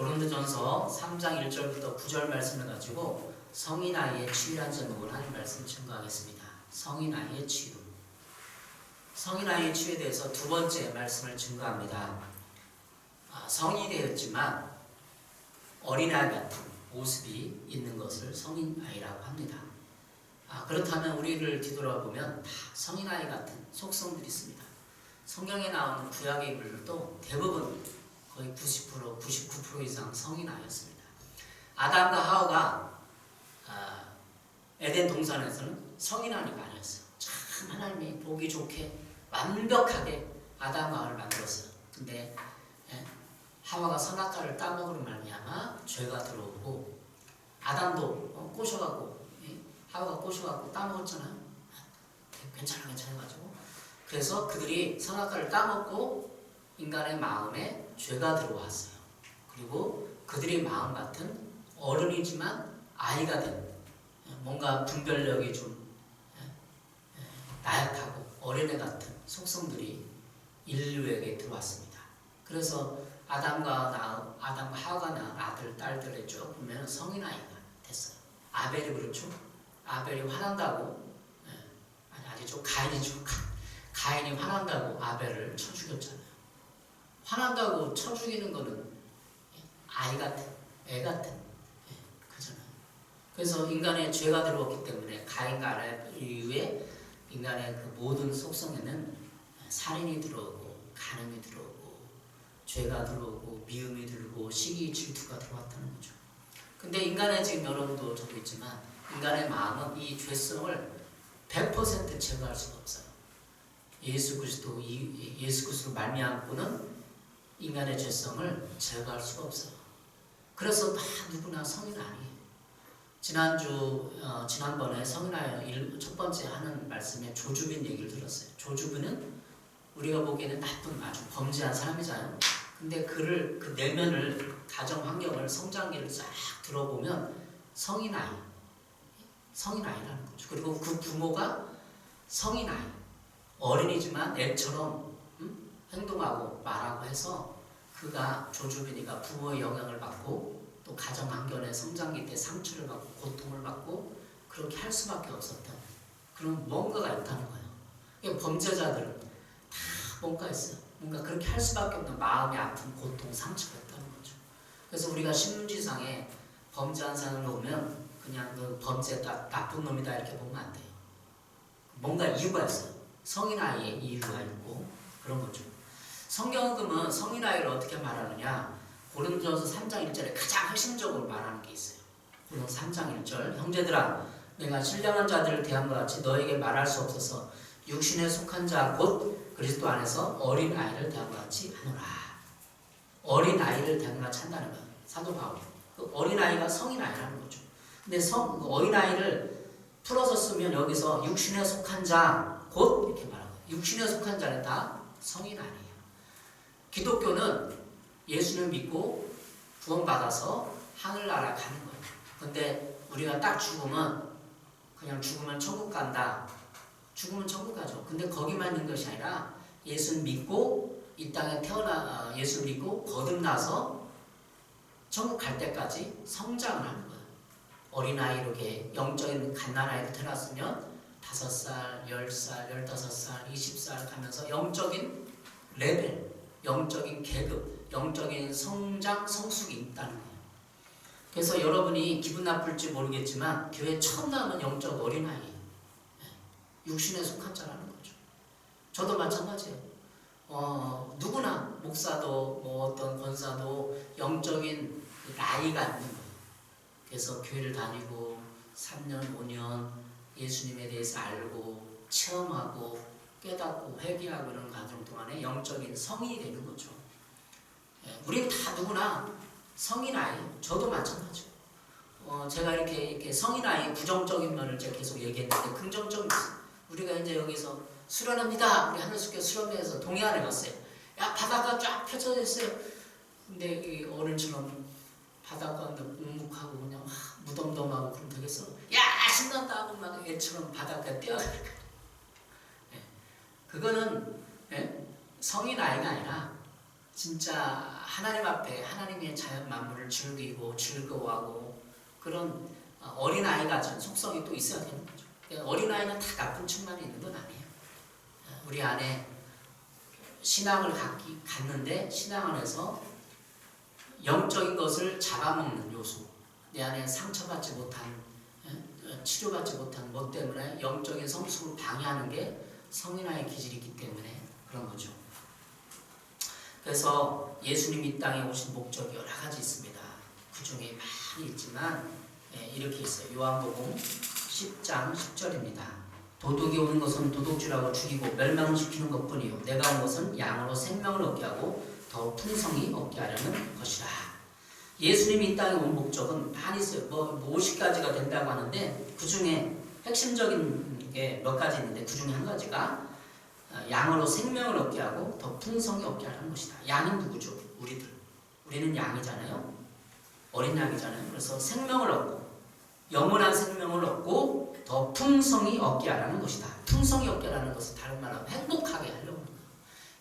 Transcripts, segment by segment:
고린도전서 3장 1절부터 9절 말씀을 가지고 성인 아이의 치유란 제목을 한 말씀 증거하겠습니다. 성인 아이의 치유. 성인 아이의 치유에 대해서 두 번째 말씀을 증거합니다. 성인이 되었지만 어린아이 같은 모습이 있는 것을 성인 아이라고 합니다. 그렇다면 우리를 뒤돌아보면 다 성인 아이 같은 속성들이 있습니다. 성경에 나오는 구약의 인물들도 대부분 거의 90%, 99% 이상 성인 아이였습니다. 아담과 하와가 에덴 동산에서는 성인 아이가 아니었어요. 참 하나님이 보기 좋게 완벽하게 아담과 하와를 만들었어요. 근데 하와가 선악과를 따먹으로 말미암아 죄가 들어오고 아담도 꼬셔갖고 하와가 꼬셔갖고 따먹었잖아요. 괜찮아 가지고 그래서 그들이 선악과를 따먹고 인간의 마음에 죄가 들어왔어요. 그리고 그들의 마음 같은 어른이지만 아이가 된 뭔가 분별력이 좀 나약하고 어린애 같은 속성들이 인류에게 들어왔습니다. 그래서 아담과 하와가 낳은 아들, 딸들을 쭉 보면 성인 아이가 됐어요. 아벨이 그렇죠. 아벨이 화난다고 아니죠. 가인이 화난다고 아벨을 쳐 죽였잖아요. 화난다고 쳐 죽이는 거는 아이 같은, 애 같은, 그잖아요. 그래서 인간의 죄가 들어왔기 때문에 가인과 아벨 이후에 인간의 그 모든 속성에는 살인이 들어오고 간음이 들어오고 죄가 들어오고 미움이 들고 시기 질투가 들어왔다는 거죠. 근데 인간의 지금 여러분도 적고 있지만 인간의 마음은 이 죄성을 100% 제거할 수가 없어요. 예수 그리스도 말미암고는 인간의 죄성을 제거할 수가 없어요. 그래서 다 누구나 성인 아니에요. 지난번에 성인 아이 첫 번째 하는 말씀에 조주빈 얘기를 들었어요. 조주빈은 우리가 보기에는 나쁜 아주 범죄한 사람이잖아요. 근데 그 내면을 가정 환경을 성장기를 쫙 들어보면 성인 아이라는 거죠. 그리고 그 부모가 성인 아이, 어린이지만 애처럼 행동하고 말하고 해서 조주빈이가 부모의 영향을 받고 또 가정 환경의 성장기 때 상처를 받고 고통을 받고 그렇게 할 수밖에 없었던 그런 뭔가가 있다는 거예요. 범죄자들은 다 뭔가 있어요. 뭔가 그렇게 할 수밖에 없는 마음의 아픈 고통, 상처가 있다는 거죠. 그래서 우리가 신문지상에 범죄한 사람을 보면 그냥 그 범죄다, 나쁜 놈이다 이렇게 보면 안 돼요. 뭔가 이유가 있어요. 성인 아이의 이유가 있고 그런 거죠. 성경은 그러면 성인 아이를 어떻게 말하느냐? 고린도전서 3장 1절에 가장 핵심적으로 말하는 게 있어요. 고린도전서 3장 1절 형제들아 내가 신령한 자들을 대함과 같이 너에게 말할 수 없어서 육신에 속한 자 곧 그리스도 안에서 어린 아이를 대함과 같이 하노라. 어린 아이를 대함과 같이 한다는 거예요. 사도 바울이. 그 어린 아이가 성인 아이라는 거죠. 근데 어린 아이를 풀어서 쓰면 여기서 육신에 속한 자 곧 이렇게 말하고 육신에 속한 자는 다 성인 아니에요. 기독교는 예수를 믿고 구원받아서 하늘나라 가는 거예요. 근데 우리가 딱 죽으면 천국 간다. 죽으면 천국 가죠. 근데 거기만 있는 것이 아니라 예수 믿고 이 땅에 예수 믿고 거듭나서 천국 갈 때까지 성장을 하는 거예요. 어린아이 이렇게 영적인 갓난아이로 태어났으면 5살, 10살, 15살, 20살 가면서 영적인 레벨, 영적인 계급, 영적인 성장, 성숙이 있다는 거예요. 그래서 여러분이 기분 나쁠지 모르겠지만 교회 처음 나오는 영적 어린아이예요. 육신에 속한 자라는 거죠. 저도 마찬가지예요. 누구나 목사도 어떤 권사도 영적인 나이가 있는 거예요. 그래서 교회를 다니고 3년, 5년 예수님에 대해서 알고 체험하고 깨닫고 회개하고 이런 과정 동안에 영적인 성인이 되는 거죠. 우리는 다 누구나 성인 아이, 저도 마찬가지고. 제가 이렇게 성인 아이 부정적인 면을 제가 계속 얘기했는데 긍정적인 있어요. 우리가 이제 여기서 수련합니다. 우리 하늘숙교 수련회에서 동해안에 갔어요. 야 바다가 쫙 펼쳐져 있어요. 근데 이 어른처럼 바다가 묵묵하고 그냥 무덤덤하고 그럼 되겠어? 야 신난다 하고 막 애처럼 바닷가에 뛰어가는 거예요. 그거는 성인 아이가 아니라 진짜 하나님 앞에 하나님의 자연 만물을 즐기고 즐거워하고 그런 어린아이 같은 속성이 또 있어야 되는 거죠. 어린아이는 다 나쁜 측면이 있는 건 아니에요. 우리 안에 신앙을 갖는데 신앙 안에서 영적인 것을 잡아먹는 요소, 내 안에 상처받지 못한, 치료받지 못한 것 때문에 영적인 성숙을 방해하는 게 성인아의 기질이 있기 때문에 그런 거죠. 그래서 예수님이 이 땅에 오신 목적이 여러 가지 있습니다. 그 중에 많이 있지만 이렇게 있어요. 요한복음 10장 10절입니다. 도둑이 오는 것은 도둑질하고 죽이고 멸망시키는 것뿐이요 내가 온 것은 양으로 생명을 얻게 하고 더 풍성히 얻게 하려는 것이라. 예수님이 이 땅에 온 목적은 많이 있어요. 50가지가 된다고 하는데 그 중에 핵심적인 게 몇 가지 있는데 그 중에 한 가지가 양으로 생명을 얻게 하고 더 풍성히 얻게 하는 것이다. 양은 누구죠? 우리들. 우리는 양이잖아요. 어린 양이잖아요. 그래서 생명을 얻고 영원한 생명을 얻고 더 풍성히 얻게 하라는 것이다. 풍성히 얻게 하라는 것은 다른 말로 하면 행복하게 하려고 하는 거예요.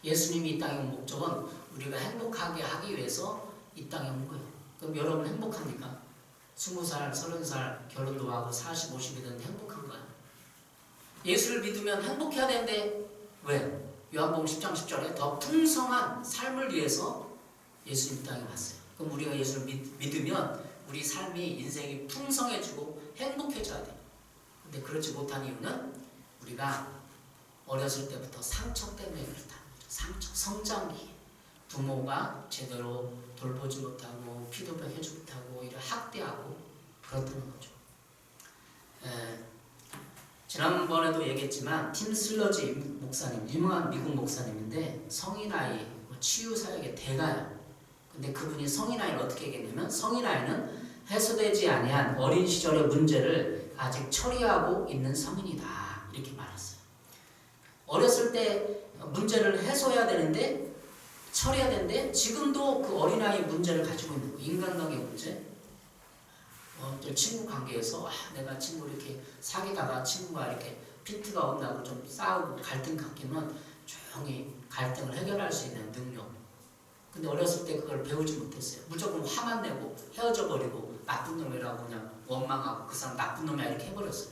예수님이 이 땅에 온 목적은 우리가 행복하게 하기 위해서 이 땅에 온 거예요. 그럼 여러분 행복합니까? 20살, 30살 결혼도 하고 40, 50이든 행복한 거예요. 예수를 믿으면 행복해야 되는데 왜? 요한복음 10장 10절에 더 풍성한 삶을 위해서 예수님 땅에 왔어요. 그럼 우리가 예수를 믿으면 우리 삶이 인생이 풍성해지고 행복해져야 돼요. 근데 그렇지 못한 이유는 우리가 어렸을 때부터 상처 때문에 그렇다는 거죠. 상처, 성장기. 부모가 제대로 돌보지 못하고 피드백 해주지 못하고 이를 학대하고 그렇다는 거죠. 지난번에도 얘기했지만 팀 슬러지 목사님, 유명한 미국 목사님인데 성인아이 치유사역의 대가예요. 근데 그분이 성인아이를 어떻게 얘기했냐면 성인아이는 해소되지 아니한 어린 시절의 문제를 아직 처리하고 있는 성인이다 이렇게 말했어요. 어렸을 때 문제를 해소해야 되는데 처리해야 되는데 지금도 그 어린아이의 문제를 가지고 있는 거예요. 인간관계 문제. 친구 관계에서 내가 친구 이렇게 사귀다가 친구가 이렇게 핀트가 온다고 좀 싸우고 갈등 갖기면 조용히 갈등을 해결할 수 있는 능력. 근데 어렸을 때 그걸 배우지 못했어요. 무조건 화만 내고 헤어져 버리고 나쁜 놈이라고 그냥 원망하고 그 사람 나쁜 놈이야 이렇게 해버렸어요.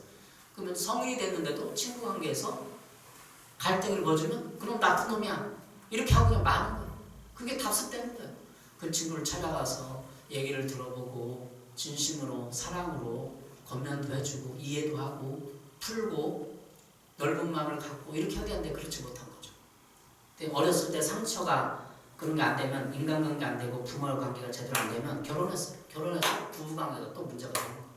그러면 성인이 됐는데도 친구 관계에서 갈등을 벌이면 그럼 나쁜 놈이야 이렇게 하고 그냥 마는 거예요. 그게 답습되는 거예요. 그 친구를 찾아가서 얘기를 들어보고 진심으로 사랑으로 권면도 해주고 이해도 하고 풀고 넓은 마음을 갖고 이렇게 해야 되는데 그렇지 못한 거죠. 근데 어렸을 때 상처가 그런 게 안 되면 인간관계 안 되고 부모 관계가 제대로 안 되면 결혼했어요. 결혼해서 부부관계가 또 문제가 되는 거예요.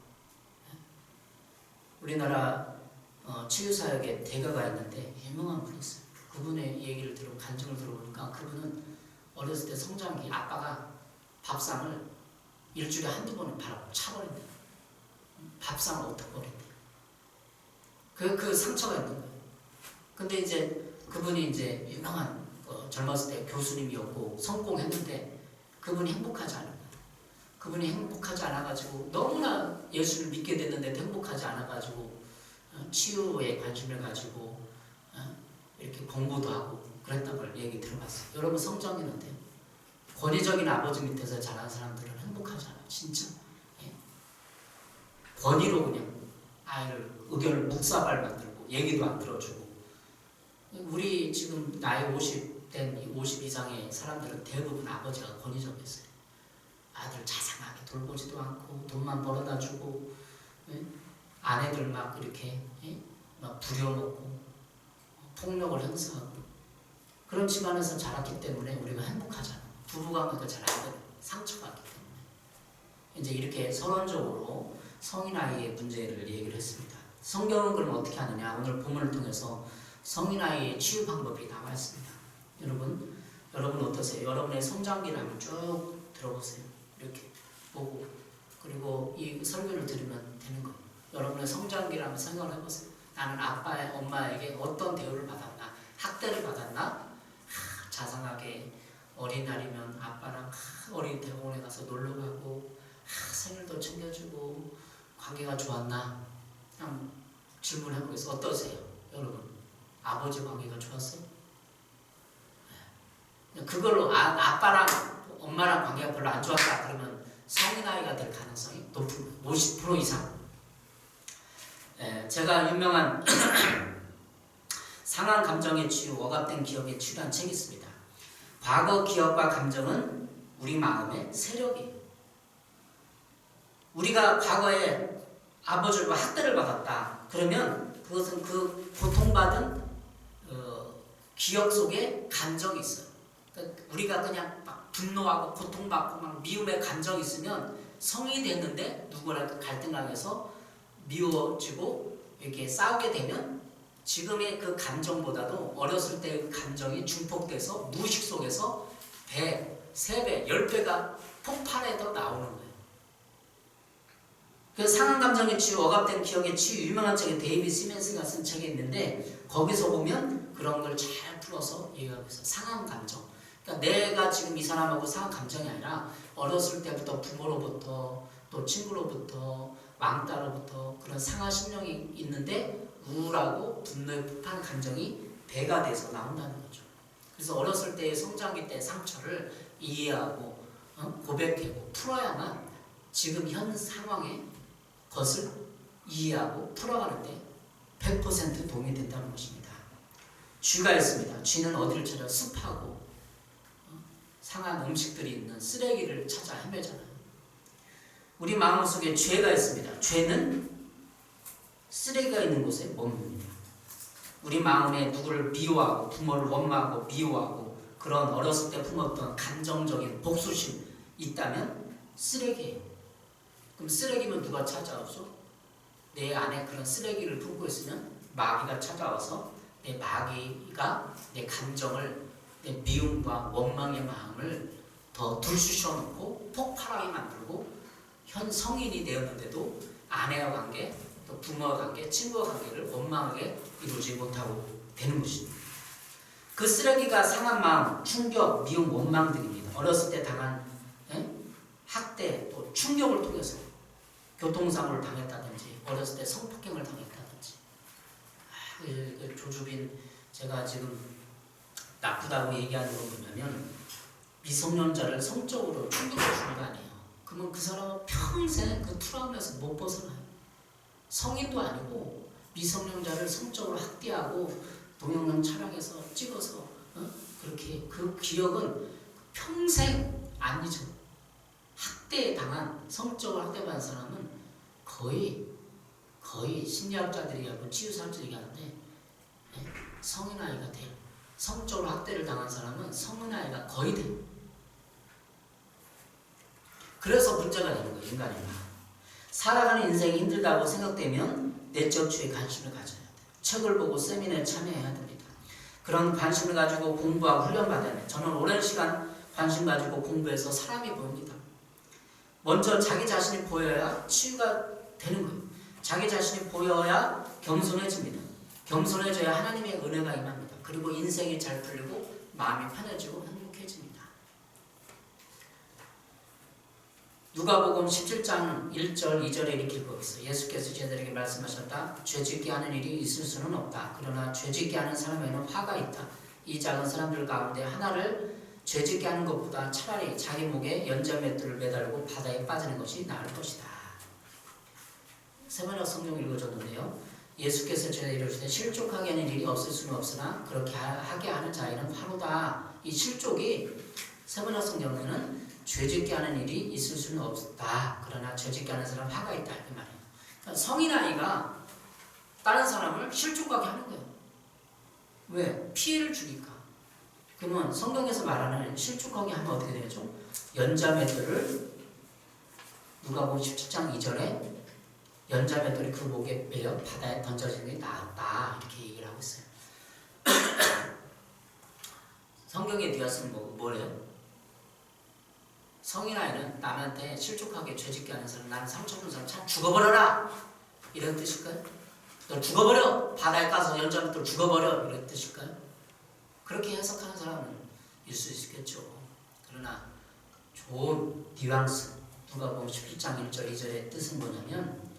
우리나라 치유사역에 대가가 있는데 유명한 분이 있어요. 그분의 얘기를 들고 간증을 들어보니까 그분은 어렸을 때 성장기 아빠가 밥상을 일주일에 한두 번은 바로 차버린대요. 밥상을 어떻게 버린대요. 그 상처가 있는 거예요. 근데 이제 그분이 이제 유명한 젊었을 때 교수님이었고 성공했는데 그분이 행복하지 않은 거예요. 그분이 행복하지 않아가지고 너무나 예수를 믿게 됐는데도 행복하지 않아가지고 치유에 관심을 가지고 이렇게 공부도 하고 그랬던 걸 얘기 들어봤어요. 여러분 성장했는데요. 권위적인 아버지 밑에서 자란 사람들은 행복하지 않아요. 진짜. 권위로 그냥 아이를 의견을 묵사발 만들고 얘기도 안 들어주고. 우리 지금 나이 50된 50 이상의 사람들은 대부분 아버지가 권위적이었어요. 아들 자상하게 돌보지도 않고 돈만 벌어다 주고 아내들 막 이렇게 막 부려먹고 폭력을 행사하고 그런 집안에서 자랐기 때문에 우리가 행복하지 않아요. 부부관계가 잘 안 되는 상처가 있기 때문에 이제 이렇게 서론적으로 성인아이의 문제를 얘기를 했습니다. 성경은 그럼 어떻게 하느냐? 오늘 본문을 통해서 성인아이의 치유 방법이 나와 있습니다. 여러분 어떠세요? 여러분의 성장기를 한번 쭉 들어보세요. 이렇게 보고 그리고 이 설교를 들으면 되는 거예요. 여러분의 성장기를 한번 생각을 해보세요. 나는 아빠의 엄마에게 어떤 대우를 받았나? 학대를 받았나? 자상하게 어린날이면 아빠랑 어린 대공원에 가서 놀러 가고 생일도 챙겨주고 관계가 좋았나? 한번 질문해보겠습니다. 어떠세요? 여러분 아버지 관계가 좋았어요? 그걸로 아빠랑 엄마랑 관계가 별로 안 좋았다 그러면 성인 아이가 될 가능성이 높은 50% 이상. 제가 유명한 상한 감정의 치유, 억압된 기억의 치유라는 책이 있습니다. 과거 기억과 감정은 우리 마음의 세력이에요. 우리가 과거에 아버지와 학대를 받았다 그러면 그것은 그 고통받은 기억 속에 감정이 있어요. 그러니까 우리가 그냥 막 분노하고 고통받고 막 미움의 감정이 있으면 성인이 됐는데 누구랑 갈등당해서 미워지고 이렇게 싸우게 되면 지금의 그 감정보다도 어렸을 때의 감정이 중폭돼서 무의식 속에서 배, 3배, 10배가 폭발해서 나오는 거예요. 그 상한 감정의 치유, 억압된 기억의 치유 유명한 책에 데이비드 시멘스가 쓴 책이 있는데 거기서 보면 그런 걸 잘 풀어서 얘기하고 있어요. 상한 감정. 그러니까 내가 지금 이 사람하고 상한 감정이 아니라 어렸을 때부터 부모로부터 또 친구로부터 왕따로부터 그런 상한 심령이 있는데 우울하고 분노에 폭발하는 감정이 배가 돼서 나온다는 거죠. 그래서 어렸을 때의 성장기 때 상처를 이해하고 고백하고 풀어야만 지금 현 상황의 것을 이해하고 풀어가는데 100% 도움이 된다는 것입니다. 쥐가 있습니다. 쥐는 어디를 찾아 습하고 상한 음식들이 있는 쓰레기를 찾아 헤매잖아요. 우리 마음속에 죄가 있습니다. 죄는 쓰레기가 있는 곳에 머뭅니다. 우리 마음에 누구를 미워하고 부모를 원망하고 미워하고 그런 어렸을 때 품었던 감정적인 복수심 있다면 쓰레기예요. 그럼 쓰레기면 누가 찾아와서 내 안에 그런 쓰레기를 품고 있으면 마귀가 찾아와서 내 마귀가 내 감정을 내 미움과 원망의 마음을 더 들쑤셔 놓고 폭발하게 만들고 현 성인이 되었는데도 아내와 관계 또 부모와 관계, 친구와 관계를 원망하게 이루지 못하고 되는 것입니다. 그 쓰레기가 상한 마음, 충격, 미움, 원망 등입니다. 어렸을 때 당한 학대 또 충격을 통해서 교통사고를 당했다든지 어렸을 때 성폭행을 당했다든지 그 조주빈 제가 지금 나쁘다고 얘기하는 건 뭐냐면 미성년자를 성적으로 충격을 주는 거 아니에요. 그러면 그 사람은 평생 그 트라우마에서 못 벗어나요. 성인도 아니고 미성년자를 성적으로 학대하고 동영상 촬영해서 찍어서 그렇게 그 기억은 평생 안 잊어. 학대에 당한 성적으로 학대받은 사람은 거의 심리학자들이 하고 치유사람들이 하는데 성인 아이가 돼요. 성적으로 학대를 당한 사람은 성인 아이가 거의 돼요. 그래서 문제가 되는 거예요. 인간이 살아가는 인생이 힘들다고 생각되면 내적 주에 관심을 가져야 돼요. 책을 보고 세미나에 참여해야 됩니다. 그런 관심을 가지고 공부하고 훈련받아야 돼요. 저는 오랜 시간 관심 가지고 공부해서 사람이 보입니다. 먼저 자기 자신이 보여야 치유가 되는 거예요. 자기 자신이 보여야 겸손해집니다. 겸손해져야 하나님의 은혜가 임합니다. 그리고 인생이 잘 풀리고 마음이 편해지고 행복해집니다. 누가복음 17장 1절 2절에 이렇게 읽고 있어요. 예수께서 제자들에게 말씀하셨다. 죄짓게 하는 일이 있을 수는 없다. 그러나 죄짓게 하는 사람에는 화가 있다. 이 작은 사람들 가운데 하나를 죄짓게 하는 것보다 차라리 자기 목에 연자맷돌을 매달고 바다에 빠지는 것이 나을 것이다. 세번역 성경 읽어줬는데요. 예수께서 저에게 이르시되 실족하게 하는 일이 없을 수는 없으나 그렇게 하게 하는 자에는 화로다. 이 실족이 세번역 성경에는 죄짓게 하는 일이 있을 수는 없다. 그러나 죄짓게 하는 사람 화가 있다. 이렇게 말해요. 그러니까 성인 아이가 다른 사람을 실족하게 하는 거예요. 왜? 피해를 주니까. 그러면 성경에서 말하는 실족하게 하면 어떻게 되죠? 연자맷돌을 누가복음 17장 2절에 연자맷돌이 그 목에 매여 바다에 던져지는 게 나았다. 이렇게 얘기를 하고 있어요. 성경에 뉘앙스는 뭐래요? 성인 아이는 남한테 실족하게 죄짓게 하는 사람, 나는 상처 준 사람 참 죽어버려라! 이런 뜻일까요? 너 죽어버려! 바다에 가서 연자맷돌 죽어버려! 이런 뜻일까요? 그렇게 해석하는 사람은 있을 수 있겠죠. 그러나 좋은 뉘앙스, 누가복음 17장 1절 2절의 뜻은 뭐냐면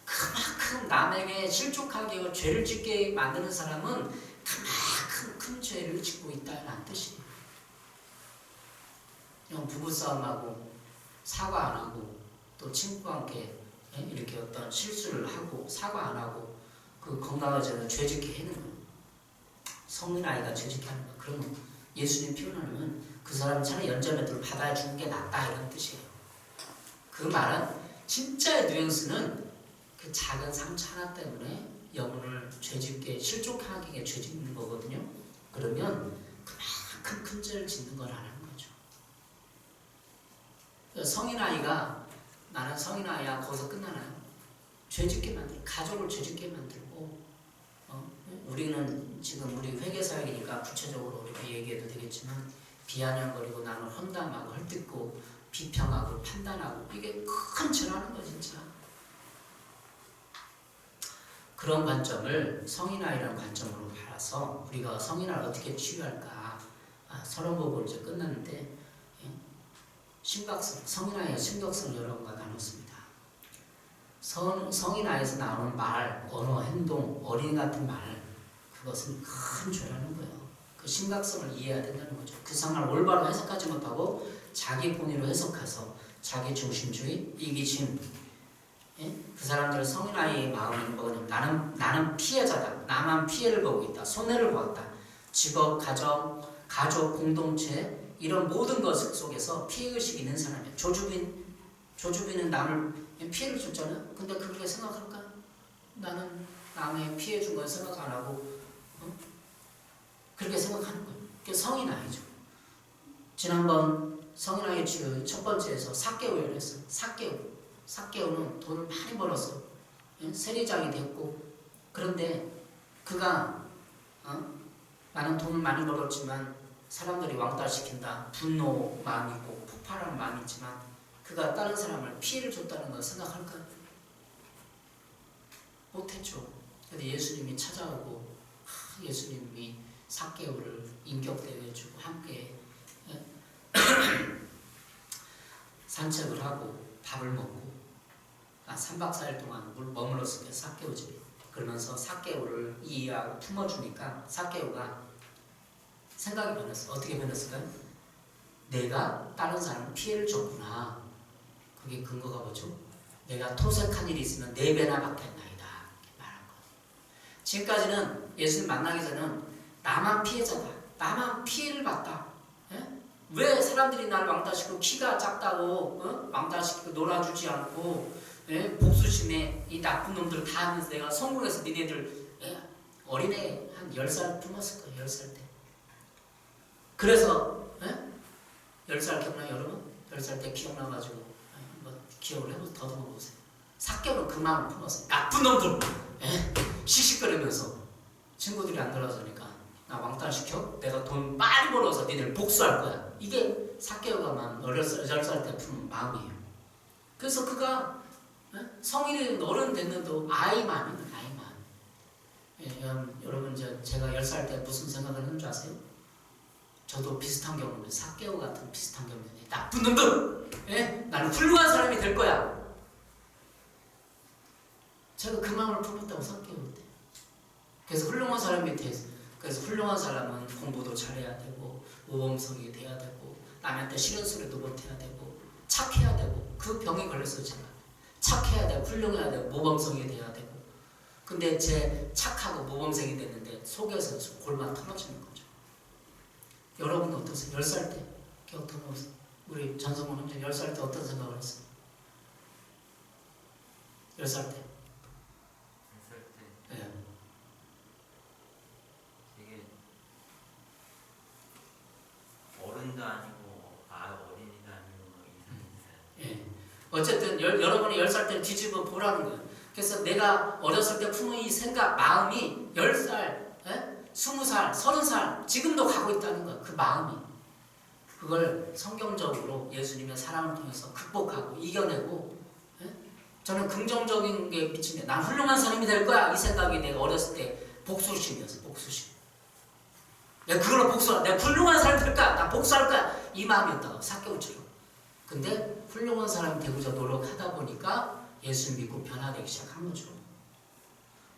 그만큼 남에게 실족하게 죄를 짓게 만드는 사람은 그만큼 큰 죄를 짓고 있다는 뜻이에요. 그냥 부부싸움하고 사과 안 하고 또 친구와 함께 이렇게 어떤 실수를 하고 사과 안 하고 그 건강하지 죄짓게 하는 거예요. 성인 아이가 죄짓게 하는 거예요. 그러면 예수님 표현하면 그 사람은 차라리 연자매들을 받아야 주는 게 낫다 이런 뜻이에요. 그 말은 진짜의 뉘앙스는 그 작은 상처 하나 때문에 영혼을 죄짓게 실족하게 죄짓는 거거든요. 그러면 그만큼 큰 죄를 짓는 거라는 거죠. 성인 아이가 나는 성인 아이야 거기서 끝나나요? 죄짓게 만들고 가족을 죄짓게 만들고 우리는 지금 우리 회계사역이니까 구체적으로 우리가 얘기해도 되겠지만 비아냥거리고 나는 험담하고 헐뜯고 비평하고 판단하고 이게 큰 죄라는 거 진짜. 그런 관점을 성인아이라는 관점으로 바라서 우리가 성인아이를 어떻게 치유할까. 서론법을 이제 끝났는데 심각성, 성인아이의 심각성을 여러분과 나눴습니다. 성인아이에서 나오는 말, 언어, 행동, 어린이 같은 말 그것은 큰 죄라는 거예요. 그 심각성을 이해해야 된다는 거죠. 그 상황을 올바로 해석하지 못하고 자기 본의로 해석해서 자기 중심주의, 이기심, 그 사람들 성인 아이의 마음은 뭐냐면 나는 피해자다. 나만 피해를 보고 있다. 손해를 보았다. 직업, 가족, 공동체 이런 모든 것 속에서 피해의식이 있는 사람이에요. 조주빈은 남을 피해를 줬잖아요. 근데 그렇게 생각할까? 나는 남의 피해 준 건 생각 안 하고 그렇게 생각하는 거예요. 그게 성인 아이죠. 지난번 성인 아이 치유 첫 번째에서 사개오를 했어요. 사개오는 돈을 많이 벌었어. 세리장이 됐고 그런데 그가 나는 돈을 많이 벌었지만 사람들이 왕따시킨다. 분노 마음이 있고 폭발하는 마음이 있지만 그가 다른 사람을 피해를 줬다는 걸 생각할까요? 못했죠. 그런데 예수님이 찾아오고 예수님이 사개오를 인격대회해주고 함께 산책을 하고 밥을 먹고 3박 4일 동안 머물렀으니까 사개오 집에 그러면서 사개오를 이해하고 품어주니까 사개오가 생각이 변했어요. 어떻게 변했을까요? 내가 다른 사람 피해를 줬구나. 그게 근거가 뭐죠? 내가 토색한 일이 있으면 4배나 받겠나이다. 이렇게 말한 거예요. 지금까지는 예수님 만나기 전에는 나만 피해자다. 나만 피해를 봤다. 왜 사람들이 나를 왕따시키고 키가 작다고 왕따시키고 놀아주지 않고 복수심에 이 나쁜 놈들 다 하면서 내가 성공해서 니네들 어린애 한 10살 품었을 거예요. 10살 때. 그래서 10살 기억나요 여러분? 10살 때 기억나가지고 한번 기억을 해보세요. 더듬어 보세요. 사개오는 그 마음을 품었어요. 나쁜 놈들 씩씩거리면서 친구들이 안 들어주니까 나 왕따시켜? 내가 돈 많이 벌어서 니들 복수할 거야. 이게 사개오가 10살 때 품은 마음이에요. 그래서 그가 성인이 어른 됐는데도 아이 마음이에요. 아이 마음. 여러분 제가 10살 때 무슨 생각을 했는 줄 아세요? 저도 비슷한 경험을 사개오 같은 비슷한 경험을 나쁜 놈들! 나는 훌륭한 사람이 될 거야. 제가 그 마음을 품었다고 사개오 때. 그래서 훌륭한 사람이 돼서 그래서 훌륭한 사람은 공부도 잘해야 되고 모범성이 돼야 되고 남한테 싫은 소리도 못해야 되고 착해야 되고 그 병이 걸렸어요 제가. 착해야 되고 훌륭해야 되고 모범성이 돼야 되고 근데 제 착하고 모범생이 됐는데 속에서 골반 터져지는 거죠. 여러분은 어떠세요? 10살 때 기억해보세요. 우리 전성문 형제 10살 때 어떤 생각을 했어요? 10살 때 10살 때 네. 되게 어른도 아니고 어린이도 아니고 이상했어요. 예. 어쨌든 여러분이 10살 때 뒤집어 보라는 거예요. 그래서 내가 어렸을 때 품은 이 생각, 마음이 10살, 20살, 30살 지금도 가고 있다는 거예요. 그 마음이. 그걸 성경적으로 예수님의 사랑을 통해서 극복하고 이겨내고 저는 긍정적인 게 미치면 난 훌륭한 사람이 될 거야. 이 생각이 내가 어렸을 때 복수심이었어. 복수심. 내가 그걸로 복수하라. 내가 훌륭한 사람이 될 거야. 나 복수할 거야. 이 마음이었다고 사개오처럼. 근데 훌륭한 사람이 되고자 노력하다 보니까 예수 믿고 변화되기 시작한 거죠.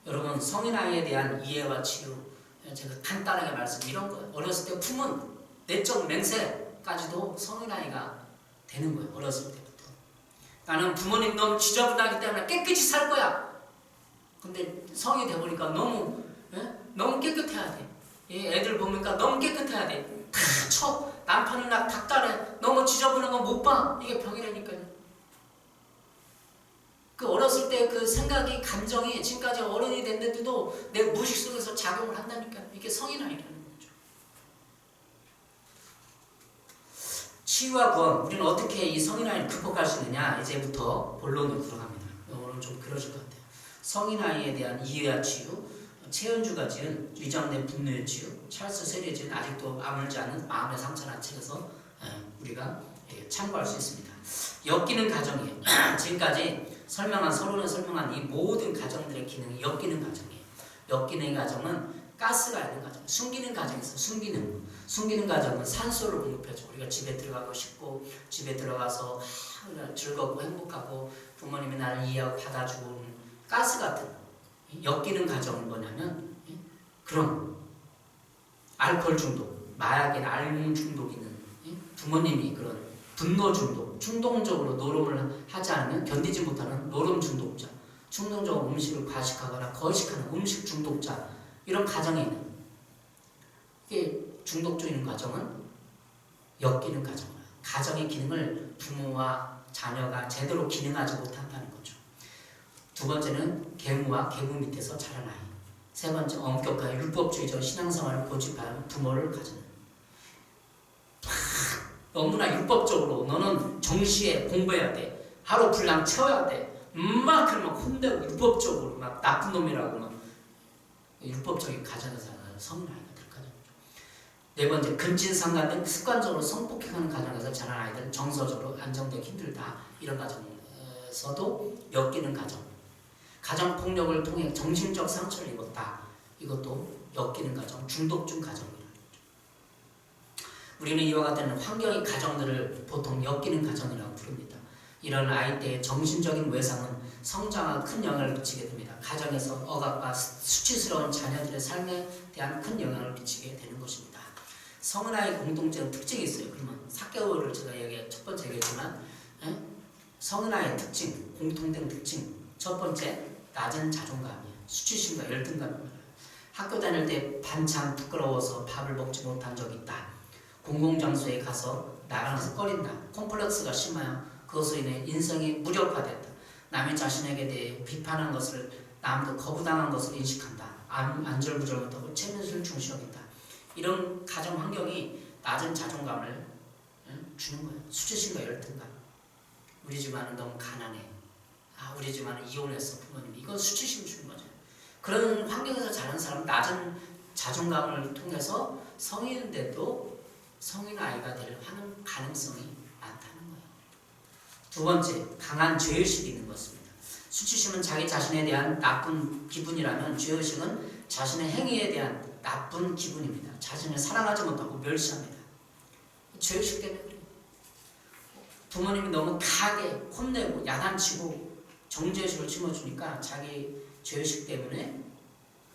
여러분 성인 아이에 대한 이해와 치유 제가 간단하게 말씀 이런 거예요. 어렸을 때 품은 내적 맹세 때까지도 성인 아이가 되는 거예요. 어렸을 때부터. 나는 부모님 너무 지저분하기 때문에 깨끗이 살 거야. 근데 성이 돼보니까 너무 깨끗해야 돼. 애들 보니까 너무 깨끗해야 돼. 다 쳐. 남편이나 닭다래. 너무 지저분한 거 못 봐. 이게 병이라니까요. 그 어렸을 때 그 생각이, 감정이 지금까지 어른이 됐는데도 내 무의식 속에서 작용을 한다니까. 이게 성인 아이라는 거죠. 치유와 구원, 우리는 어떻게 이 성인 아이를 극복할 수 있느냐? 이제부터 본론으로 들어갑니다. 오늘 좀 그러실 것 같아요. 성인 아이에 대한 이해와 치유, 최연주가 지은 위장된 분노의 치유, 찰스 세리에 지은 아직도 아물지 않은 마음의 상처라는 책에서 우리가 참고할 수 있습니다. 엮이는 가정이에요. 지금까지 서론에 설명한 이 모든 가정들의 기능이 엮이는 가정이에요. 엮이는 가정은 가스가 있는 가정, 숨기는 가정이 있어요. 숨기는 가정은 산소를 공급해줘. 우리가 집에 들어가고 싶고, 집에 들어가서 즐겁고 행복하고 부모님이 나를 이해하고 받아주고 가스 같은 엮이는 가정은 뭐냐면 그런 알코올 중독, 마약이나 알코올 중독 있는 부모님이 그런 분노 중독, 충동적으로 노름을 하지 않으면 견디지 못하는 노름 중독자, 충동적으로 음식을 과식하거나 거식하는 음식 중독자, 이런 가정에 있는 이게 중독적인 가정은 엮이는 가정이에요. 가정의 기능을 부모와 자녀가 제대로 기능하지 못한다는 거죠. 두 번째는 계무와 계무 밑에서 자란 아이. 세 번째, 엄격하게 율법주의적 신앙생활을 고집하는 부모를 가지는. 너무나 율법적으로 너는 정시에 공부해야 돼. 하루 분량 채워야 돼. 막 그러면 혼내고 율법적으로 막 나쁜 놈이라고 막 율법적인 가정에서 성인 아이가 될 가정이죠. 네 번째, 근친상간 등 습관적으로 성폭행하는 가정에서 자란 아이들은 정서적으로 안정되기 힘들다. 이런 가정에서도 엮이는 가정. 가정폭력을 통해 정신적 상처를 입었다. 이것도 엮이는 가정, 중독중 가정입니다. 우리는 이와 같은 환경의 가정들을 보통 엮이는 가정이라고 부릅니다. 이런 아이 때의 정신적인 외상은 성장에 큰 영향을 미치게 됩니다. 가정에서 억압과 수치스러운 자녀들의 삶에 대한 큰 영향을 미치게 되는 것입니다. 성인 아이 공통적인 특징이 있어요. 그러면 사개월을 제가 첫 번째 얘기했지만 성인 아이의 특징, 공통된 특징. 첫 번째, 낮은 자존감이에요. 수치심과 열등감입니다. 학교 다닐 때 반찬 부끄러워서 밥을 먹지 못한 적이 있다. 공공장소에 가서 나가면서 꺼린다. 콤플렉스가 심하여 그것으로 인해 인성이 무력화됐다. 남의 자신에게 대해 비판한 것을 남도 거부당한 것을 인식한다. 안절부절 못하고 체면을 중시 여긴다. 이런 가정 환경이 낮은 자존감을 주는 거예요. 수치심과 열등감. 우리 집안은 너무 가난해. 우리 집안은 이혼했어 부모님이. 이건 수치심 주는 거죠. 그런 환경에서 자란 사람은 낮은 자존감을 통해서 성인인데도 성인 아이가 될 가능성이 많다는 거예요. 두 번째, 강한 죄의식이 있는 것입니다. 수치심은 자기 자신에 대한 나쁜 기분이라면 죄의식은 자신의 행위에 대한 나쁜 기분입니다. 자신을 사랑하지 못하고 멸시합니다. 죄의식 때문에 그래요. 부모님이 너무 강하게 혼내고 야단치고 정죄의식을 심어주니까 자기 죄의식 때문에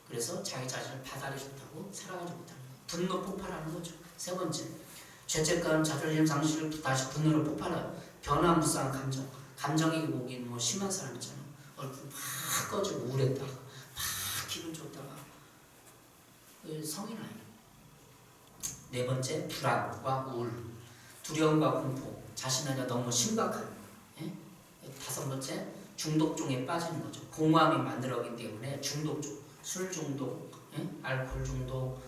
그래서 자기 자신을 받아들이지 못하고 사랑하지 못하는 거예요. 분노 폭발하는 거죠. 세 번째, 죄책감, 자존심 상실을 다시 분노로 폭발해요. 변화무쌍한 감정. 감정이 오긴 심한 사람 있잖아요. 얼굴 막 꺼지고 우울했다가 막 기분 좋다가 성인 아이. 네 번째, 불안과 우울, 두려움과 공포, 자신에게 너무 심각한. 다섯 번째, 중독종에 빠지는 거죠. 공허함이 만들어지기 때문에 중독종, 술 중독, 알코올 중독,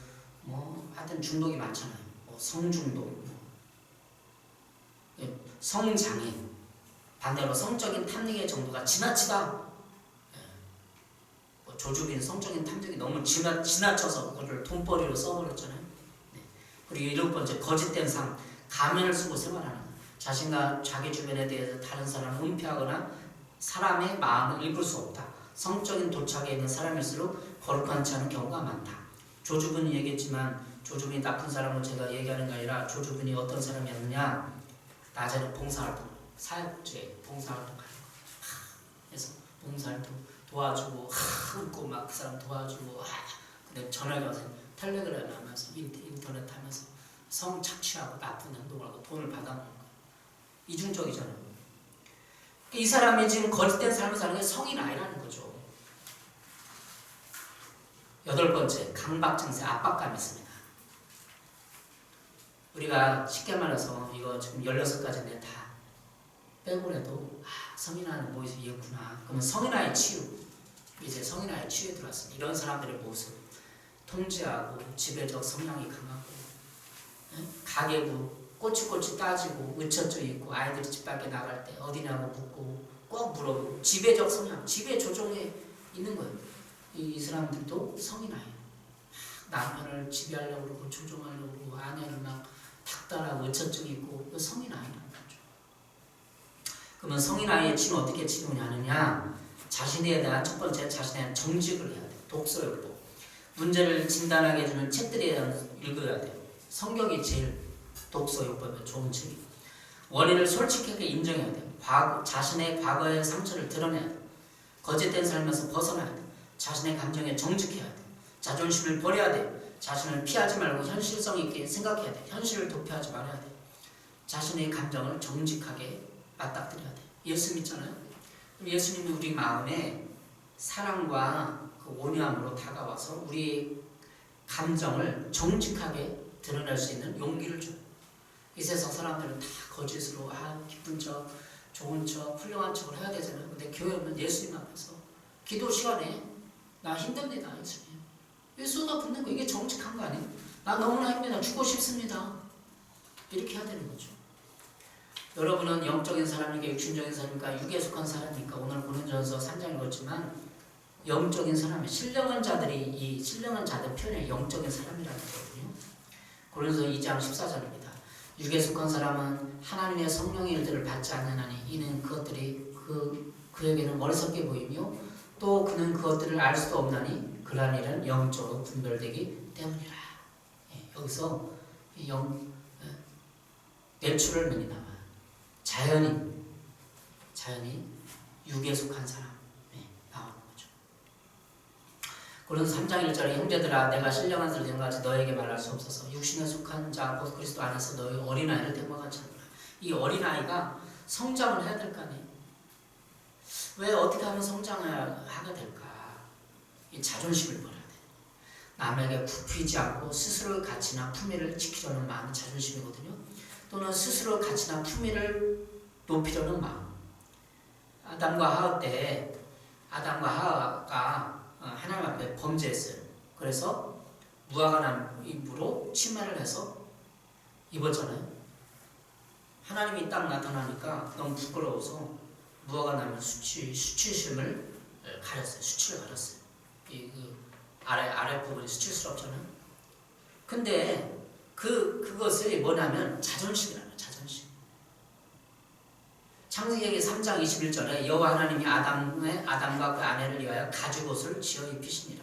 하여튼 중독이 많잖아요. 성중독, 성장애, 반대로 성적인 탐닉의 정도가 지나치다. 조주빈 성적인 탐닉이 너무 지나쳐서 그거를 돈벌이로 써버렸잖아요. 그리고 일곱 번째, 거짓된 삶, 가면을 쓰고 생활하는 것. 자신과 자기 주변에 대해서 다른 사람을 은폐하거나 사람의 마음을 읽을 수 없다. 성적인 도착에 있는 사람일수록 거룩하지 않은 경우가 많다. 조주빈이 얘기했지만 조주빈이 나쁜 사람을 제가 얘기하는 게 아니라 조주빈이 어떤 사람이었느냐. 낮에는 봉사활동, 사역제 봉사활동 하는 거. 그래서 봉사활동 도와주고 웃고 막 그 사람 도와주고 근데 전화가 와서 텔레그램 하면서 인터넷 하면서 성 착취하고 나쁜 행동을 하고 돈을 받아먹는 거예요. 이중적이잖아요. 이 사람이 지금 거짓된 삶을 사는 게 성인 아이라는 거죠. 8번째, 강박 증세, 압박감이 있습니다. 우리가 쉽게 말해서 이거 지금 16가지인데 다 빼고라도 성인아이는 뭐 있구나. 그러면 성인아이 치유, 이제 성인아이 치유에 들어왔습니다. 이런 사람들의 모습, 통제하고 지배적 성향이 강하고 가계부 꼬치꼬치 따지고 의처증 있고 아이들이 집 밖에 나갈 때 어디냐고 묻고 꼭 물어보고 지배적 성향, 지배 조종에 있는 거예요. 이 사람들도 성인아이예요. 남편을 지배하려고 그러고 조종하려고 그러고 아내를 막 닥달하고 의처증 있고 성인아이라는 거죠. 그러면 성인아이의 치유는 어떻게 치유하느냐? 자신에 대한 첫 번째, 자신에 대한 정직을 해야 돼요. 독서욕보. 문제를 진단하게 해주는 책들에 대한 읽어야 돼요. 성경이 제일 독서욕법에 좋은 책이에요. 원인을 솔직하게 인정해야 돼요. 자신의 과거의 상처를 드러내야 돼요. 거짓된 삶에서 벗어나야 돼요. 자신의 감정에 정직해야 돼요. 자존심을 버려야 돼요. 자신을 피하지 말고 현실성 있게 생각해야 돼요. 현실을 도피하지 말아야 돼요. 자신의 감정을 정직하게 맞닥뜨려야 돼요. 예수 믿잖아요. 예수님이 우리 마음에 사랑과 그 온유함으로 다가와서 우리의 감정을 정직하게 드러낼 수 있는 용기를 줘요. 이 세상 사람들은 다 거짓으로 기쁜 척, 좋은 척, 훌륭한 척을 해야 되잖아요. 근데 교회 오면 예수님 앞에서 기도 시간에 나 힘듭니다. 예수님. 왜 쏟아붓는 거? 이게 정직한 거 아니에요? 나 너무나 힘들다. 죽고 싶습니다. 이렇게 해야 되는 거죠. 여러분은 영적인 사람입니까? 육신적인 사람입니까? 육에 속한 사람입니까? 오늘 고린도전서 3장 읽었지만 영적인 사람이 신령한 자들이 이 신령한 자들 표현에 영적인 사람이라는 거거든요. 고린도서 2장 14절입니다. 육에 속한 사람은 하나님의 성령의 일들을 받지 않느나니 이는 그것들이 그에게는 어리석게 보이며 또 그는 그것들을 알 수도 없나니 그러한 일은 영적으로 분별되기 때문이라. 여기서 내추럴 맨이 나와요. 자연이 육에 속한 사람 나오는 거죠. 고린도서 3장 1절에 형제들아 내가 신령한 자를 된 것 같이 너에게 말할 수 없어서 육신에 속한 자 곧 그리스도 안에서 너희 어린아이를 된 것 같이 하노라. 이 어린아이가 성장을 해야 될 거 아니에요. 왜 어떻게 하면 성장을 하게 될까? 이 자존심을 버려야 돼. 남에게 굽히지 않고 스스로의 가치나 품위를 지키려는 마음이 자존심이거든요. 또는 스스로 가치나 품위를 높이려는 마음. 아담과 하와가 하나님 앞에 범죄했어요. 그래서 무화과 나무 잎으로 치매를 해서 입었잖아요. 하나님이 딱 나타나니까 너무 부끄러워서 무화과 나무 수치심을 가렸어요. 수치를 가렸어요. 그 아래 부분이 수치스럽잖아요. 근데 그것이 뭐냐면 자존심이라는 거예요. 자존심. 창세기 3장 21절에 여호와 하나님이 아담과 그 아내를 위하여 가죽옷을 지어 입히시니라.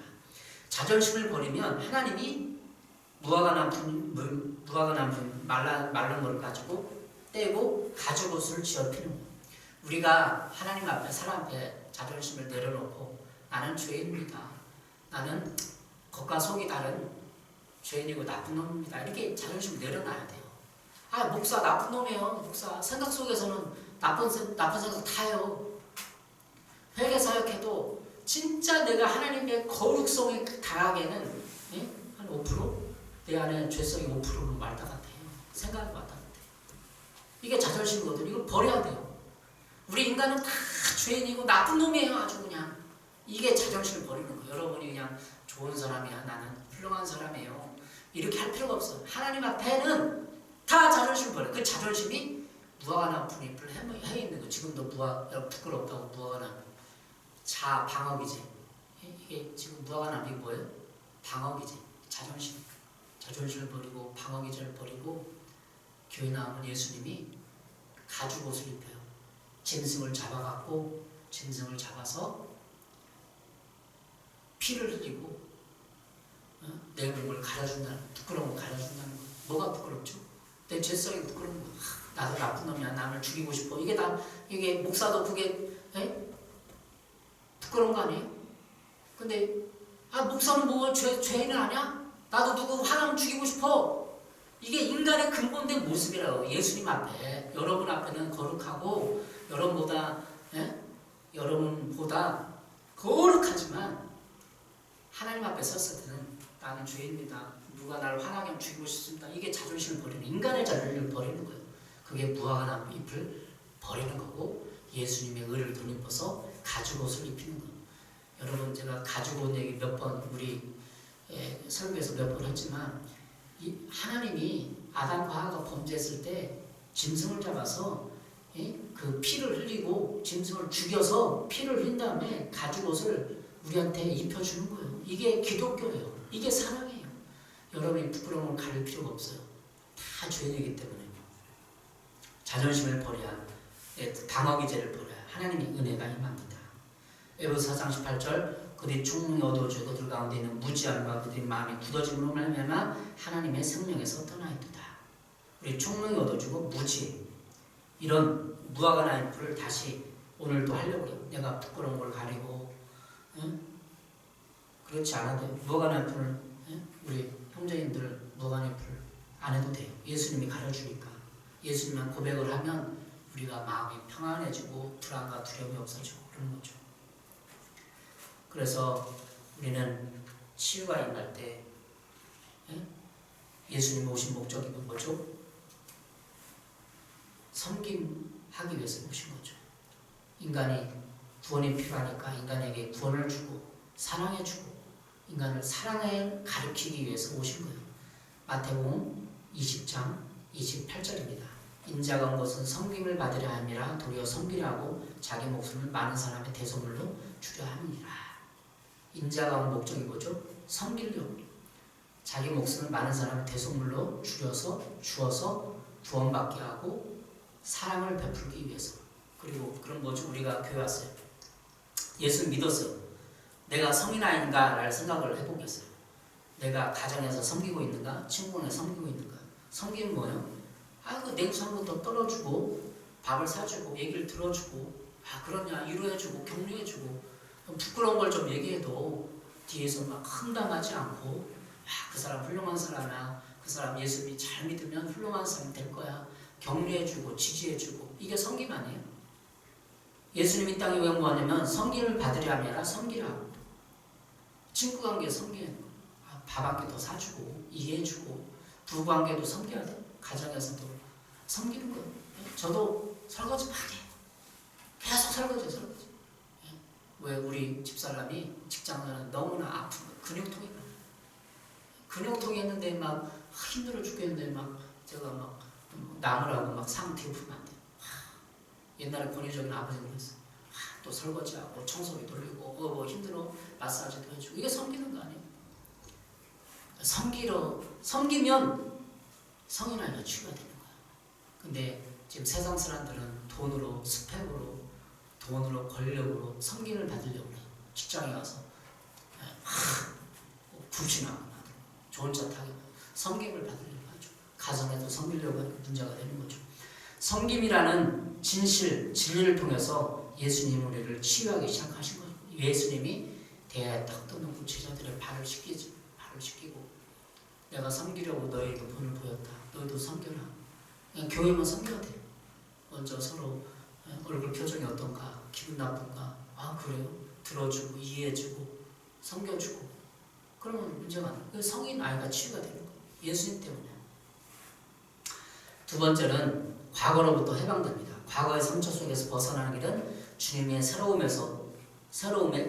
자존심을 버리면 하나님이 무화과 나무 말른 걸 가지고 떼고 가죽옷을 지어 입히는 거예요. 우리가 하나님 앞에 사람 앞에 자존심을 내려놓고 나는 죄인입니다. 나는 겉과 속이 다른 죄인이고 나쁜 놈입니다. 이렇게 자존심을 내려놔야 돼요. 목사 나쁜 놈이에요. 목사 생각 속에서는 나쁜 생각 다 해요. 회개 사역해도 진짜 내가 하나님의 거룩성에 달하게는 한 5%? 내 안에 죄성이 5%는 말다 같아요. 생각이 왔다 같아요. 이게 자존심이거든요. 이걸 버려야 돼요. 우리 인간은 다 죄인이고 나쁜 놈이에요. 아주 그냥. 이게 자존심을 버리는 거예요. 여러분이 그냥 좋은 사람이야. 나는 훌륭한 사람이에요. 이렇게 할 필요가 없어요. 하나님 앞에는 다 자존심을 버려요. 그 자존심이 무화과 나무 잎을 해 있는 거. 지금도 부끄럽다고 무화과 나무. 방어기제. 이게 지금 무화과 나무 뭐예요? 방어기제. 자존심. 자존심을 버리고 방어기제를 버리고 교회 나오면 예수님이 가죽옷을 입혀요. 짐승을 잡아서 피를 흘리고 내 몸을 가려준다는, 부끄러운 걸 가려준다는 거. 뭐가 부끄럽죠? 내 죄성이 부끄러운 거. 나도 나쁜 놈이야. 남을 죽이고 싶어. 이게 목사도 그게 부끄러운 거 아니에요? 근데 목사는 뭐 죄인은 아니야? 나도 누구 하나님 죽이고 싶어. 이게 인간의 근본된 모습이라고. 예수님 앞에, 여러분 앞에는 거룩하고 여러분보다 예? 여러분보다 거룩하지만 하나님 앞에 섰을 때는 나는 죄입니다. 누가 나를 화나게 하면 죽이고 싶습니다. 이게 자존심을 버리는, 인간의 자존심을 버리는 거예요. 그게 무화과 잎을 버리는 거고, 예수님의 의를 덧입어서 가죽옷을 입히는 거예요. 여러분, 제가 가죽옷 얘기 몇 번 우리 설교에서 몇 번 했지만, 하나님이 아담과 하와가 범죄했을 때 짐승을 잡아서 그 피를 흘리고 짐승을 죽여서 피를 흘린 다음에 가죽옷을 우리한테 입혀주는 거예요. 이게 기독교예요. 이게 사랑이에요. 여러분이 부끄러움을 가릴 필요가 없어요. 다 죄인이기 때문에. 자존심을 버려야, 방어기제를 버려야 하나님의 은혜가 임합니다. 에베소 4장 18절, 그들이 충분히 얻어주고 그들 가운데 있는 무지함과 그들의 마음이 굳어짐으로 말미암아 하나님의 생명에서 떠나있도다. 우리 충분히 얻어주고 무지, 이런 무화과 나이프를 다시 오늘도 하려고 해요. 내가 부끄러운 걸 가리고, 응? 그렇지 않아도 무화과 나이프를, 우리 형제님들 무화과 나이프를 안 해도 돼요. 예수님이 가려주니까. 예수님만 고백을 하면 우리가 마음이 평안해지고 불안과 두려움이 없어지고 그런 거죠. 그래서 우리는 치유가 임할 때 예수님 오신 목적이 뭐죠? 섬김하기 위해서 오신 거죠. 인간이 구원이 필요하니까 인간에게 구원을 주고 사랑해주고 인간을 사랑에 가르치기 위해서 오신 거예요. 마태복음 20장 28절입니다. 인자가 온 것은 섬김을 받으려 함이라 도리어 섬기려 하고 자기 목숨을 많은 사람의 대속물로 주려 함이니라. 인자가 온 목적이 뭐죠? 섬기려고. 자기 목숨을 많은 사람의 대속물로 주어서 구원받게 하고 사랑을 베풀기 위해서. 그리고 그럼 뭐죠? 우리가 교회 왔어요. 예수 믿었어요. 내가 성인 아닌가? 라는 생각을 해보겠어요. 내가 가정에서 섬기고 있는가? 친구에 섬기고 있는가? 섬기는 뭐예요? 그 냉수 한 번 더 떨어주고 밥을 사주고 얘기를 들어주고 그러냐 위로해주고 격려해주고 부끄러운 걸 좀 얘기해도 뒤에서 막 흥담하지 않고 그 사람 훌륭한 사람이야. 그 사람 예수님이 잘 믿으면 훌륭한 사람이 될 거야. 격려해주고 지지해주고 이게 섬김 아니에요? 예수님이 땅에 왜 왔냐면 섬김을 받으려 함이라 섬기라. 친구관계 섬기는 거. 밥 한 개 더 사주고 이해해주고 부부관계도 섬겨야 돼. 가정에서도 섬기는 거예요. 저도 설거지 많이 해요. 계속 설거지. 왜 우리 집사람이 직장에는 너무나 아픈 거예요. 근육통이 많아요. 근육통이 있는데 막 힘들어 죽겠는데 막 제가 막 나무라고 막 상 뒤엎으면 안 돼요. 옛날에 권위적인 아버지가 그랬어요. 또 설거지하고 청소기 돌리고 뭐 힘들어 마사지도 해주고 이게 섬기는 거 아니에요? 섬기면 성인 아이가 치유가 되는 거야. 근데 지금 세상 사람들은 돈으로, 스펙으로, 돈으로, 권력으로 섬김을 받으려고 해요. 직장에 가서 굿이나 좋은 차 타고 섬김을 받으려고 하죠. 가정에도 섬기려고 하니까 문제가 되는 거죠. 섬김이라는 진리를 통해서 예수님 우리를 치유하기 시작하신 거예요. 예수님이 대야에 딱 떠놓고 제자들의 발을 씻기고 내가 섬기려고 너희에게 본을 보였다. 너희도 섬겨라. 그냥 교회만 섬겨야 돼. 먼저 서로 얼굴 표정이 어떤가, 기분 나쁜가, 그래요? 들어주고 이해해주고 섬겨주고 그러면 문제가 아니에요. 성인 아이가 치유가 되는 거예요. 예수님 때문에. 두 번째는 과거로부터 해방됩니다. 과거의 상처 속에서 벗어나는 길은 주님의 새로움에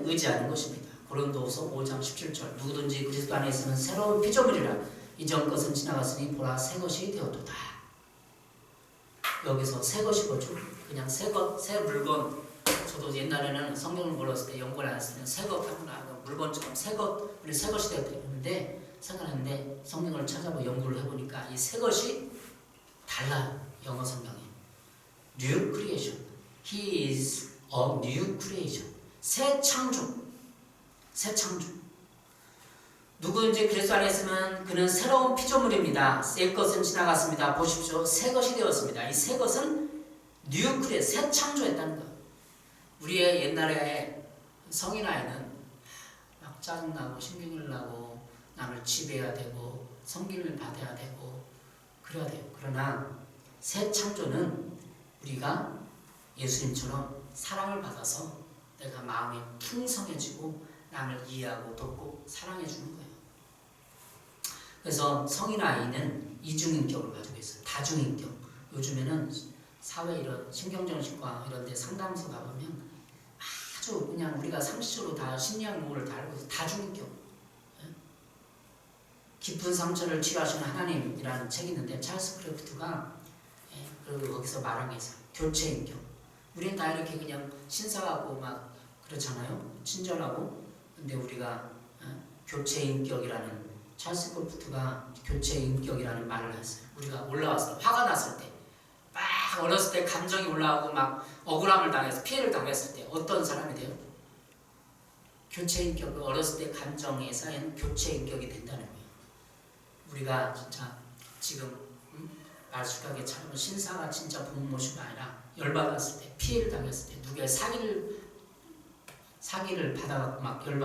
의지하는 것입니다. 고린도후서 5장 17절 누구든지 그리스도 안에 있으면 새로운 피조물이라 이전 것은 지나갔으니 보라 새 것이 되었도다. 여기서 새 것이 뭐죠? 그냥 새 물건. 저도 옛날에는 성경을 몰랐을 때 연구를 안 했을 때 새 것 하면 물건처럼 우리 새 것이 되었는데 생각했는데 성경을 찾아보고 연구를 해보니까 이 새 것이 달라요. 영어 성경에 New Creation. He is a new creation. 새 창조. 누구든지 그리스도 안에 있으면 그는 새로운 피조물입니다. 새 것은 지나갔습니다. 보십시오. 새 것이 되었습니다. 이 새 것은 New Creation. 새 창조했다는 거예요. 우리의 옛날에 성인 아이는 막 짜증나고 신경을 나고 남을 지배해야 되고 섬김을 받아야 되고 그래야 돼요. 그러나 새 창조는 우리가 예수님처럼 사랑을 받아서 내가 마음이 풍성해지고 남을 이해하고 돕고 사랑해 주는 거예요. 그래서 성인 아이는 이중인격을 가지고 있어요. 다중인격. 요즘에는 사회 이런 신경정신과 이런 데 상담소 가보면 아주 그냥 우리가 상식적으로 다 심리학 용어를 다 알고 있어요. 다중인격. 깊은 상처를 치유하시는 하나님이라는 책이 있는데 찰스 크래프트가 그리고 거기서 말한 게 있어요. 교체인격. 우리는 다 이렇게 그냥 신사하고 막 그렇잖아요. 친절하고. 근데 우리가 교체인격이라는 찰스 크래프트가 교체인격이라는 말을 했어요. 우리가 올라왔을 때 화가 났을 때 막 어렸을 때 감정이 올라오고 막 억울함을 당해서 피해를 당했을 때 어떤 사람이 돼요? 교체인격. 어렸을 때 감정에 쌓인 교체인격이 된다는 거예요. 우리가 진짜 지금 말숙하게 참 신사가 진짜 부모 모시가 아니라 열받았을 때 피해를 당했을 때 누구의 사기를 받아갖고 막 열받